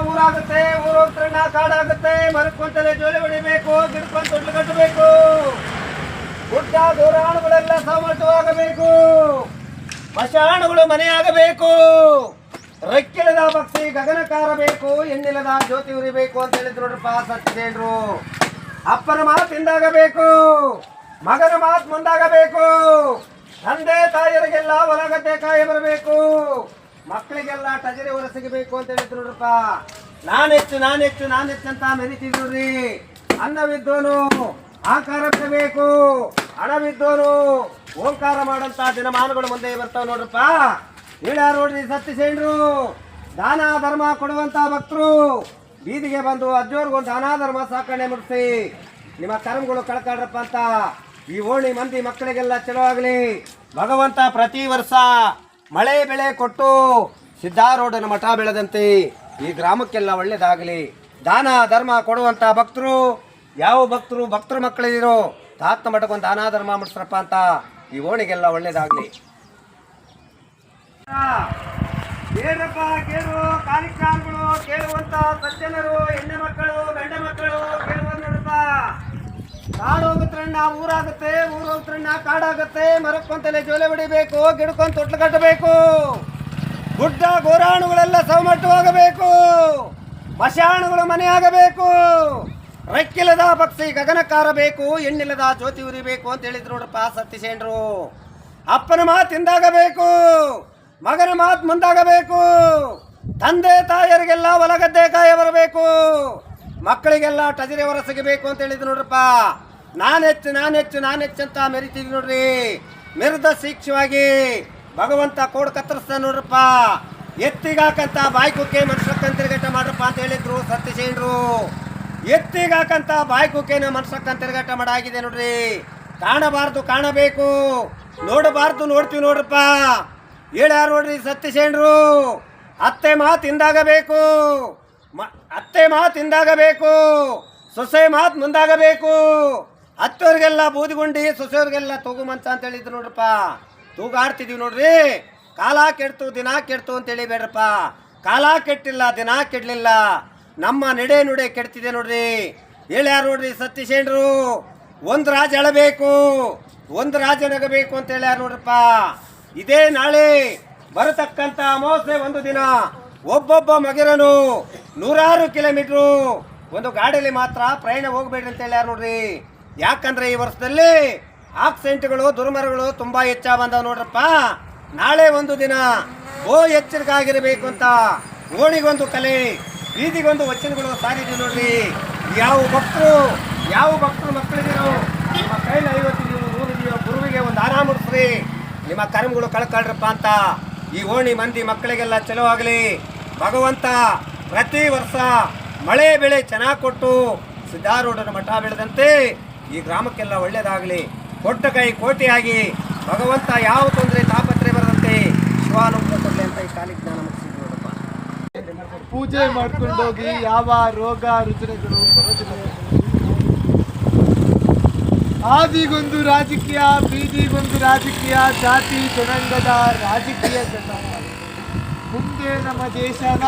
ಊರಾಗುತ್ತೆ, ಊರು ಹೋಗ್ತಣ್ಣ ಕಾಡಾಗುತ್ತೆ. ಮರಕ್ಕೊಂತಲೇ ಜೋಲಿ ಹೊಡಿಬೇಕು, ಗಿಡಕ್ಕೊಂತ ತೊಟ್ಲು ಕಟ್ಟಬೇಕು. ಗುಡ್ಡ ಗೋರಾಣುಗಳೆಲ್ಲ ಸಮರ್ಥವಾಗಬೇಕು, ಮಶಾಣಗಳು ಮನೆಯಾಗಬೇಕು. ರೆಕ್ಕಿಲ್ಲದ ಪಕ್ಷಿ ಗಗನ ಕಾರಬೇಕು, ಎಣ್ಣಿಲ್ಲದ ಜ್ಯೋತಿ ಉರಿಬೇಕು ಅಂತ ಹೇಳಿದ್ರು ನೋಡ್ರಪ್ಪ ಸತ್ಯದೇನ್ರು. ಅಪ್ಪನ ಮಾತಿಂದಾಗಬೇಕು, ಮಗನ ಮಾತು ಮುಂದಾಗಬೇಕು. ತಂದೆ ತಾಯಿಯರಿಗೆಲ್ಲ ಹೊಲಗದ್ದೆ ಕಾಯಿ ಬರಬೇಕು, ಮಕ್ಕಳಿಗೆಲ್ಲ ಟಜರಿ ಹೊರ ಸಿಗಬೇಕು ಅಂತ ಹೇಳಿದ್ರು ನೋಡ್ರಪ್ಪ. ನಾನೆಚ್ಚು ಅಂತ ಮೆರಿತಿದ್ರಿ. ಅನ್ನವಿದ್ದೋನು ಆಕಾರ ಬಿಡಬೇಕು, ಹಣವಿದ್ದೋನು ಓಂಕಾರ ಮಾಡಂತ ದಿನಮಾನಗಳು ಮುಂದೆ ಬರ್ತಾವ ನೋಡ್ರಪ್ಪ. ಹೇಳ್ಯಾರ ನೋಡ್ರಿ ಸತ್ಯಸೇನರು. ದಾನ ಧರ್ಮ ಕೊಡುವಂತ ಭಕ್ತರು ಬೀದಿಗೆ ಬಂದು ಅಜ್ಜೋರ್ಗೊಂದು ದಾನ ಧರ್ಮ ಸಾಕಣೆ ಮುಡಿಸಿ ನಿಮ್ಮ ಕರ್ಮಗಳು ಕಳ್ಕಾಡ್ರಪ್ಪ ಅಂತ ಈ ಓಣಿ ಮಂದಿ ಮಕ್ಕಳಿಗೆಲ್ಲ ಚಲೋ ಆಗಲಿ. ಭಗವಂತ ಪ್ರತಿ ವರ್ಷ ಮಳೆ ಬೆಳೆ ಕೊಟ್ಟು ಸಿದ್ಧಾರೂಢನ ಮಠ ಬೆಳೆದಂತೆ ಈ ಗ್ರಾಮಕ್ಕೆಲ್ಲ ಒಳ್ಳೇದಾಗಲಿ. ದಾನ ಧರ್ಮ ಕೊಡುವಂತ ಭಕ್ತರು ಯಾವ ಭಕ್ತರು ಮಕ್ಕಳಿರೋ ತಾತ ಮಠಕ್ಕೊಂದು ದಾನ ಧರ್ಮ ಮುಡಿಸ್ರಪ್ಪ ಅಂತ ಈ ಓಣಿಗೆಲ್ಲ ಒಳ್ಳೇದಾಗಲಿ. ಕೇಳ್ರಪ್ಪ ಕೇಳು, ಕಾಲಿಕಾಲ್ಗಳು ಕೇಳುವಂತ ಸಜ್ಜನರು, ಹೆಣ್ಣೆ ಮಕ್ಕಳು ಗಂಡ ಮಕ್ಕಳು ಕೇಳುವಂತ ನೋಡಪ್ಪ. ಕಾಡು ಹೋಗುತ್ತಣ್ಣ ಊರಾಗುತ್ತೆ, ಊರು ಹೋಗುತ್ತಣ್ಣ ಕಾಡಾಗುತ್ತೆ. ಮರಕ್ಕೊಂತಲೇ ಜೋಲೆ ಹೊಡಿಬೇಕು, ಗಿಡಕ್ಕೊಂತ ತೊಟ್ಲು ಕಟ್ಟಬೇಕು. ಗುಡ್ಡ ಗೋರಾಣುಗಳೆಲ್ಲ ಸಮರ್ಥವಾಗಬೇಕು, ಮಶಾಣುಗಳು ಮನೆಯಾಗಬೇಕು. ರೆಕ್ಕಿಲ್ಲದ ಪಕ್ಷಿ ಗಗನ ಕಾರಬೇಕು, ಎಣ್ಣಿಲ್ಲದ ಜ್ಯೋತಿ ಉರಿಬೇಕು ಅಂತ ಹೇಳಿದ್ರು ನೋಡ್ರಪ್ಪ ಸತ್ಯಸೇನರು. ಅಪ್ಪನ ಮಾತಿಂದಾಗಬೇಕು, ಮಗನ ಮಾತು ಮುಂದಾಗಬೇಕು. ತಂದೆ ತಾಯಿಯರಿಗೆಲ್ಲ ಹೊಲಗದ್ದೆ ಕಾಯ ಬರಬೇಕು, ಮಕ್ಕಳಿಗೆಲ್ಲ ಟಜರಿ ಹೊರ ಸಿಗಬೇಕು ಅಂತ ಹೇಳಿದ್ರು ನೋಡ್ರಪ್ಪ. ನಾನೆಚ್ಚು ಅಂತ ಮೆರಿತೀವಿ ನೋಡ್ರಿ. ಮೆರೆದ ಶಿಕ್ಷವಾಗಿ ಭಗವಂತ ಕೋಡ್ ಕತ್ತರಿಸ್ತಾನೆ ನೋಡ್ರಪ್ಪ. ಎತ್ತಿಗಾಕಂತ ಬಾಯ್ಕುಕ್ಕೆ ಮನುಷ್ಯಕ್ಕಂತ ತಿರುಗಾಟ ಮಾಡ್ರಪ್ಪ ಅಂತ ಹೇಳಿದ್ರು ಸತ್ಯಸೇನರು. ಎತ್ತಿಗಾಕಂತ ಬಾಯ್ಕುಕ್ಕೇನ ಮನುಷ್ಯಕ್ಕಂತ ತಿರುಗಾಟ ಮಾಡಾಗಿದೆ ನೋಡ್ರಿ. ಕಾಣಬಾರ್ದು ಕಾಣಬೇಕು, ನೋಡಬಾರ್ದು ನೋಡ್ತೀವಿ ನೋಡ್ರಪ್ಪ. ಹೇಳ್ಯಾರ ನೋಡ್ರಿ ಸತ್ಯಸೇನರು. ಅತ್ತೆ ಮಾತಿಂದಾಗಬೇಕು, ಸೊಸೆ ಮಾತು ಮುಂದಾಗಬೇಕು. ಹತ್ತೋರಿಗೆಲ್ಲ ಬೂದಿಗುಂಡಿ, ಸೊಸೆಯವ್ರಿಗೆಲ್ಲ ತೂಗು ಮಂಚ ಅಂತ ಹೇಳಿದ್ರು ನೋಡ್ರಪ್ಪ. ತೂಗಾಡ್ತಿದೀವಿ ನೋಡ್ರಿ. ಕಾಲ ಕೆಡ್ತು ದಿನ ಕೆಡ್ತು ಅಂತ ಹೇಳಿಬೇಡ್ರಪ್ಪ. ಕಾಲ ಕೆಟ್ಟಿಲ್ಲ, ದಿನ ಕೆಡ್ಲಿಲ್ಲ, ನಮ್ಮ ನುಡೆ ಕೆಡ್ತಿದೆ ನೋಡ್ರಿ. ಹೇಳ್ಯಾರ ನೋಡ್ರಿ ಸತ್ಯಸೇನರು. ಒಂದು ರಾಜ ಎಳಬೇಕು, ಒಂದು ರಾಜ ನಗಬೇಕು ಅಂತ ಹೇಳ್ಯಾರ ನೋಡ್ರಪ್ಪ. ಇದೇ ನಾಳೆ ಬರತಕ್ಕಂತ ಅಮಾವಾಸ್ಯೆ ಒಂದು ದಿನ ಒಬ್ಬೊಬ್ಬ ಮಗಿರನು 100 ಕಿಲೋಮೀಟ್ರು ಒಂದು ಗಾಡಿಯಲ್ಲಿ ಮಾತ್ರ ಪ್ರಯಾಣ ಹೋಗ್ಬೇಡ್ರಿ ಅಂತ ಹೇಳ್ಯಾರ ನೋಡ್ರಿ. ಯಾಕಂದ್ರೆ ಈ ವರ್ಷದಲ್ಲಿ ಆಕ್ಸಿಡೆಂಟ್ಗಳು ದುರ್ಮರಗಳು ತುಂಬಾ ಹೆಚ್ಚಾಗ ಬಂದಾವ ನೋಡ್ರಪ್ಪ. ನಾಳೆ ಒಂದು ದಿನ ಎಚ್ಚರಿಕೆ ಆಗಿರಬೇಕು ಅಂತ ಓಣಿಗೊಂದು ಕಲೆ, ಬೀದಿಗೊಂದು ವಚನಗಳು ಸಾರಿದೀವಿ ನೋಡ್ರಿ. ಯಾವ ಭಕ್ತರು ಮಕ್ಕಳಿದ್ದೀರೋ ನಿಮ್ಮ ಕೈಲಿ 50 ಇದೆಯೋ 100 ಇದೆಯೋ ಗುರುವಿಗೆ ಒಂದು ದಾನ ಮುಡಿಸ್ರಿ, ನಿಮ್ಮ ಕರ್ಮಗಳು ಕಳ್ಕೊಳ್ರಪ್ಪ ಅಂತ ಈ ಓಣಿ ಮಂದಿ ಮಕ್ಕಳಿಗೆಲ್ಲ ಚಲೋ ಆಗಲಿ. ಭಗವಂತ ಪ್ರತಿ ವರ್ಷ ಮಳೆ ಬೆಳೆ ಚೆನ್ನಾಗಿ ಕೊಟ್ಟು ಸಿದ್ಧಾರೂಢನ ಮಠ ಬೆಳೆದಂತೆ ಈ ಗ್ರಾಮಕ್ಕೆಲ್ಲ ಒಳ್ಳೇದಾಗಲಿ. ಕೊಟ್ಟ ಕೈ ಕೋಟಿಯಾಗಿ ಭಗವಂತ ಯಾವ ತೊಂದರೆ ತಾಪತ್ರೆ ಬರದಂತೆ ಶಿವಾನುಗ್ರಹ ಕೊಡಲಿ ಅಂತ ಈ ಕಾಲಿಗೆ ಜ್ಞಾನ ಮುಗಿಸಿದ್ರು ನೋಡಪ್ಪ. ಪೂಜೆ ಮಾಡ್ಕೊಂಡೋಗಿ ಯಾವ ರೋಗ ರುಜಿನಗಳು ಬರೋದಿಲ್ಲ. ಆದಿಗೊಂದು ರಾಜಕೀಯ, ಬೀದಿಗೊಂದು ರಾಜಕೀಯ, ಜಾತಿ ಜನಾಂಗದ ರಾಜಕೀಯ ಮುಂದೆ ನಮ್ಮ ದೇಶನ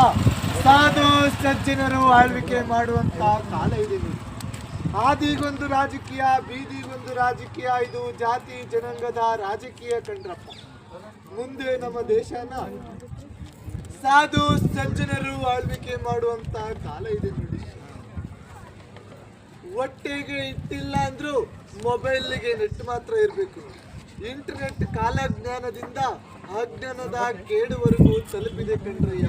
ಸಾಧು ಸಜ್ಜನರು ಆಳ್ವಿಕೆ ಮಾಡುವಂತ ಕಾಲ ಇದೆ. ಆದಿಗೊಂದು ರಾಜಕೀಯ, ಬೀದಿಗೊಂದು ರಾಜಕೀಯ, ಇದು ಜಾತಿ ಜನಾಂಗದ ರಾಜಕೀಯ ಕಂಡ್ರಪ್ಪ. ಮುಂದೆ ನಮ್ಮ ದೇಶನ ಸಾಧು ಸಜ್ಜನರು ಆಳ್ವಿಕೆ ಮಾಡುವಂತ ಕಾಲ ಇದೆ ನೋಡಿ. ಹೊಟ್ಟೆಗೆ ಇಟ್ಟಿಲ್ಲ ಅಂದ್ರೂ ಮೊಬೈಲ್ಗೆ ನೆಟ್ ಮಾತ್ರ ಇರಬೇಕು. ಇಂಟರ್ನೆಟ್ ಕಾಲಜ್ಞಾನದಿಂದ ಅಜ್ಞಾನದ ಕೇಡುವರೆಗೂ ತಲುಪಿದೆ ಕಣ್ರಯ್ಯ.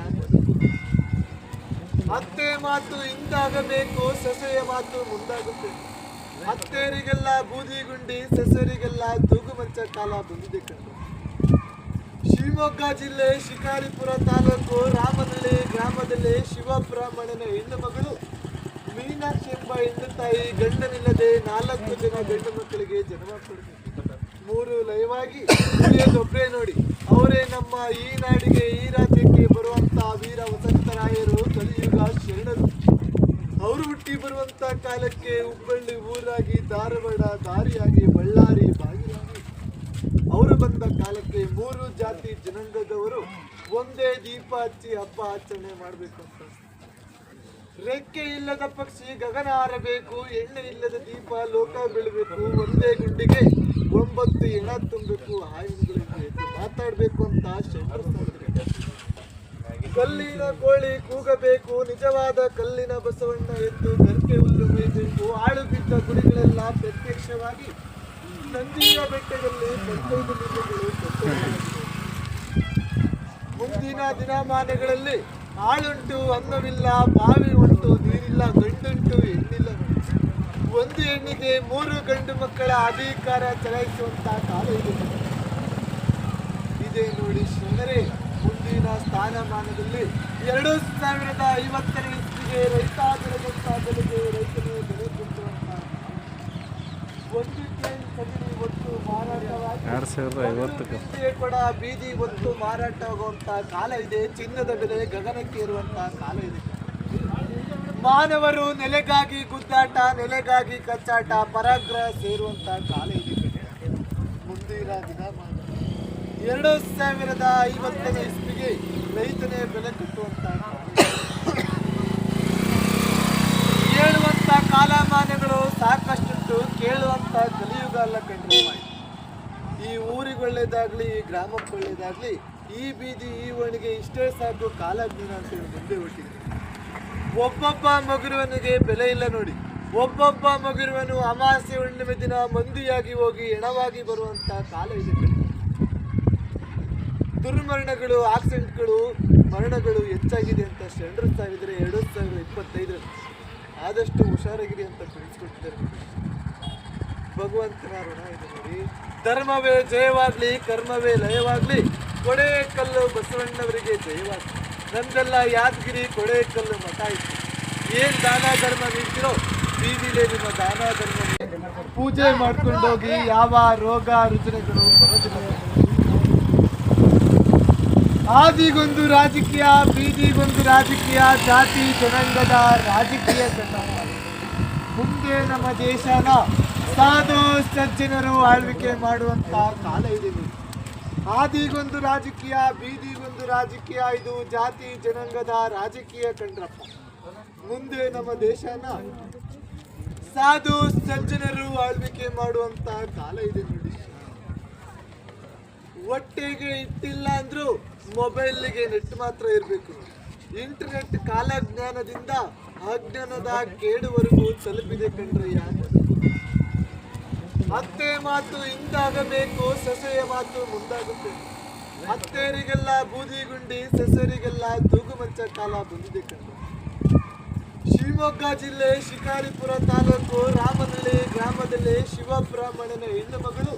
ಅತ್ತೆ ಮಾತು ಹಿಂದಾಗಬೇಕು, ಸೊಸೆಯ ಮಾತು ಮುಂದಾಗುತ್ತೆ. ಅತ್ತೆಯರಿಗೆಲ್ಲ ಬೂದಿಗುಂಡಿ, ಸೊಸೆಯರಿಗೆಲ್ಲ ತೂಗು ಮಂಚ ಕಾಲ ಬಂದಿದೆ ಕಣ್ರ. ಶಿವಮೊಗ್ಗ ಜಿಲ್ಲೆ ಶಿಕಾರಿಪುರ ತಾಲೂಕು ರಾಮನಹಳ್ಳಿ ಗ್ರಾಮದಲ್ಲಿ ಶಿವಬ್ರಾಹ್ಮಣನ ಹೆಣ್ಣು ಮಗಳು ಮೀನಾಕ್ಷಿ ಎಂಬ ಹೆಣ್ಣು ತಾಯಿ ಗಂಡನಿಲ್ಲದೆ 4 ಜನ ಗಂಡು ಮಕ್ಕಳಿಗೆ ಜನ್ಮ ಕೊಡಬೇಕು. 3 ಲೈವಾಗಿ ಉಳಿಯೋದೊಬ್ಬರೇ ನೋಡಿ. ಅವರೇ ನಮ್ಮ ಈ ನಾಡಿಗೆ, ಈ ರಾಜ್ಯಕ್ಕೆ ಬರುವಂತ ವೀರ ವಸಂತರಾಯರು, ಕಲಿಯುಗ ಶರಣರು. ಅವರು ಹುಟ್ಟಿ ಬರುವಂತ ಕಾಲಕ್ಕೆ ಹುಬ್ಬಳ್ಳಿ ಊರಾಗಿ, ಧಾರವಾಡ ದಾರಿಯಾಗಿ, ಬಳ್ಳಾರಿ ಬಾಗಿಲಾಗಿ ಅವರು ಬಂದ ಕಾಲಕ್ಕೆ 3 ಜಾತಿ ಜನಾಂಗದವರು ಒಂದೇ ದೀಪ ಹಚ್ಚಿ ಹಬ್ಬ ಆಚರಣೆ ಮಾಡಬೇಕು ಅಂತ ರೆಕ್ಕೆ ಇಲ್ಲದ ಪಕ್ಷಿ ಗಗನ ಹಾರಬೇಕು, ಎಣ್ಣೆ ಇಲ್ಲದ ದೀಪ ಲೋಕ ಬೀಳಬೇಕು, ಒಂದೇ ಗುಂಡಿಗೆ 9 ಎಣ ತುಂಬಬೇಕು, ಹಾಯಿಗಳಿಗೆ ಮಾತಾಡ್ಬೇಕು ಅಂತ ಶೆಟ್ಟರ್ ಸಾಕಿದ್ರು. ಕಲ್ಲಿನ ಕೋಳಿ ಕೂಗಬೇಕು, ನಿಜವಾದ ಕಲ್ಲಿನ ಬಸವಣ್ಣ ಎದ್ದು ಗರ್ಕೆ ಹುಲ್ಲು ಮೇಯ್ಬೇಕು, ಆಳು ಬಿದ್ದ ಗುಡಿಗಳೆಲ್ಲ ಪ್ರತ್ಯಕ್ಷವಾಗಿ ನಂದಿಯ ಬೆಟ್ಟದಲ್ಲಿ 15 ಲಿಂಗಗಳು ಪ್ರತ್ಯಕ್ಷವಾಗಿವೆ. ಮುಂದಿನ ದಿನಮಾನಗಳಲ್ಲಿ ಆಳುಂಟು ಅನ್ನವಿಲ್ಲ, ಬಾವಿ ಉಂಟು ನೀರಿಲ್ಲ, ಗಂಡುಂಟು ಹೆಣ್ಣಿಲ್ಲ. ಒಂದು ಹೆಣ್ಣಿಗೆ 3 ಗಂಡು ಮಕ್ಕಳ ಅಧಿಕಾರ ಚಲಾಯಿಸುವಂತ ಕಾಲ ಇದೆ ನೋಡಿ ಶ್ರೀಮರೇ. ಮುಂದಿನ ಸ್ಥಾನಮಾನದಲ್ಲಿ 2050ನೇ ಇಸ್ವಿಗೆ ರೈತ ಬೆಳೆದಂತ ಬೆಲೆಗೆ ರೈತನೇ ಬೆಲೆ ಕೊಡುವಂತ ಒಂದು ಟ್ರೈನ್ ಸಗಣಿ ಒಟ್ಟು ಮಾರಾಟವಾಗಿ 2050 ಕೂಡ ಬೀದಿ ಒತ್ತು ಮಾರಾಟವಾಗುವಂತ ಕಾಲ ಇದೆ. ಚಿನ್ನದ ಬೆಲೆ ಗಗನಕ್ಕೇರುವಂತ ಕಾಲ ಇದೆ. ಮಾನವರು ನೆಲೆಗಾಗಿ ಗುದ್ದಾಟ, ನೆಲೆಗಾಗಿ ಕಚ್ಚಾಟ, ಪರಾಗ್ರಹ ಸೇರುವಂತ ಕಾಲ ಇದೆ. ಮುಂದಿನ ದಿನಮಾನ 2050ನೇ ಇಸ್ವಿಗೆ ರೈತನೇ ಬೆಲೆ ಕಟ್ಟುವಂತ ಹೇಳುವಂತ ಕಾಲಮಾನಗಳು ಸಾಕಷ್ಟುಂಟು, ಕೇಳುವಂತ ಕಲಿಯುಗ ಅಲ್ಲ ಕಂಡ್ರೆ. ಈ ಊರಿಗೆ ಒಳ್ಳೇದಾಗ್ಲಿ, ಈ ಗ್ರಾಮಕ್ಕೆ ಒಳ್ಳೇದಾಗ್ಲಿ, ಈ ಬೀದಿ ಈ ಓಣಿಗೆ ಇಷ್ಟೇ ಸಾಕು ಕಾಲಜ್ಞಾನ ಅಂತೇಳಿ ಮುಂದೆ ಹೊಟ್ಟಿದೆ. ಒಬ್ಬೊಬ್ಬ ಮಗುರುವನಿಗೆ ಬೆಲೆ ಇಲ್ಲ ನೋಡಿ. ಒಬ್ಬೊಬ್ಬ ಮಗುರುವನು ಅಮಾವಾಸ್ಯೆ ಹುಣ್ಣಿಮೆ ದಿನ ಮಂದಿಯಾಗಿ ಹೋಗಿ ಹೆಣವಾಗಿ ಬರುವಂತ ಕಾಲ ಇದೆ. ದುರ್ಮರಣಗಳು, ಆಕ್ಸಿಡೆಂಟ್ಗಳು, ಮರಣಗಳು ಹೆಚ್ಚಾಗಿದೆ ಅಂತ ಶೆಂಡ್ರು ಸಾವಿದ್ರೆ 2025 ಆದಷ್ಟು ಹುಷಾರಾಗಿರಿ ಅಂತ ತಿಳಿಸ್ಕೊಟ್ಟಿದ್ದಾರೆ. ಭಗವಂತನ ಋಣ ಇದೆ ನೋಡಿ. ಧರ್ಮವೇ ಜಯವಾಗ್ಲಿ, ಕರ್ಮವೇ ಲಯವಾಗ್ಲಿ, ಕೊಡೇಕಲ್ಲು ಬಸವಣ್ಣವರಿಗೆ ಜಯವಾಗ್ಲಿ. ನಮ್ದೆಲ್ಲ ಯಾದಗಿರಿ ಕೊಡೇಕಲ್ಲು ಮಠ ಇತ್ತು. ಏನ್ ದಾನ ಧರ್ಮ ನೀಡ್ತಿರೋ ಬೀದಿಲೇ ನಿಮ್ಮ ದಾನ ಧರ್ಮ ಪೂಜೆ ಮಾಡ್ಕೊಂಡೋಗಿ ಯಾವ ರೋಗ ರುಜಿನಗಳು ಬರೋದಿಲ್ಲ. ಆದಿಗೊಂದು ರಾಜಕೀಯ, ಬೀದಿಗೊಂದು ರಾಜಕೀಯ, ಜಾತಿ ಜನಾಂಗದ ರಾಜಕೀಯ ಸಂಬಂಧ. ಮುಂದೆ ನಮ್ಮ ದೇಶನ ಸಾಧು ಸಜ್ಜನರು ಆಳ್ವಿಕೆ ಮಾಡುವಂತ ಕಾಲ ಇದೆ. ಆದಿಗೊಂದು ರಾಜಕೀಯ, ಬೀದಿಗೊಂದು ರಾಜಕೀಯ, ಇದು ಜಾತಿ ಜನಾಂಗದ ರಾಜಕೀಯ ಕಂಡ್ರಪ್ಪ. ಮುಂದೆ ನಮ್ಮ ದೇಶನ ಸಾಧು ಸಜ್ಜನರು ಆಳ್ವಿಕೆ ಮಾಡುವಂತ ಕಾಲ ಇದೆ ನೋಡಿ. ಹೊಟ್ಟೆಗೆ ಇಟ್ಟಿಲ್ಲ ಅಂದ್ರೂ ಮೊಬೈಲ್ಗೆ ನೆಟ್ ಮಾತ್ರ ಇರಬೇಕು. ಇಂಟರ್ನೆಟ್ ಕಾಲಜ್ಞಾನದಿಂದ ಅಜ್ಞಾನದ ಕೇಡುವರೆಗೂ ತಲುಪಿದೆ ಕಂಡ್ರಯ್ಯ. ಅತ್ತೆ ಮಾತು ಹಿಂದಾಗಬೇಕು, ಸೊಸೆಯ ಮಾತು ಮುಂದಾಗುತ್ತೆ. ಅತ್ತೆಯರಿಗೆಲ್ಲ ಬೂದಿಗುಂಡಿ, ಸೊಸೆಯರಿಗೆಲ್ಲ ತೂಗುಮಂಚ ಕಾಲ ಬಂದಿದೆ ಕಂಡು. ಶಿವಮೊಗ್ಗ ಜಿಲ್ಲೆ ಶಿಕಾರಿಪುರ ತಾಲೂಕು ರಾಮನಹಳ್ಳಿ ಗ್ರಾಮದಲ್ಲಿ ಶಿವಬ್ರಾಹ್ಮಣನ ಹೆಣ್ಣು ಮಗಳು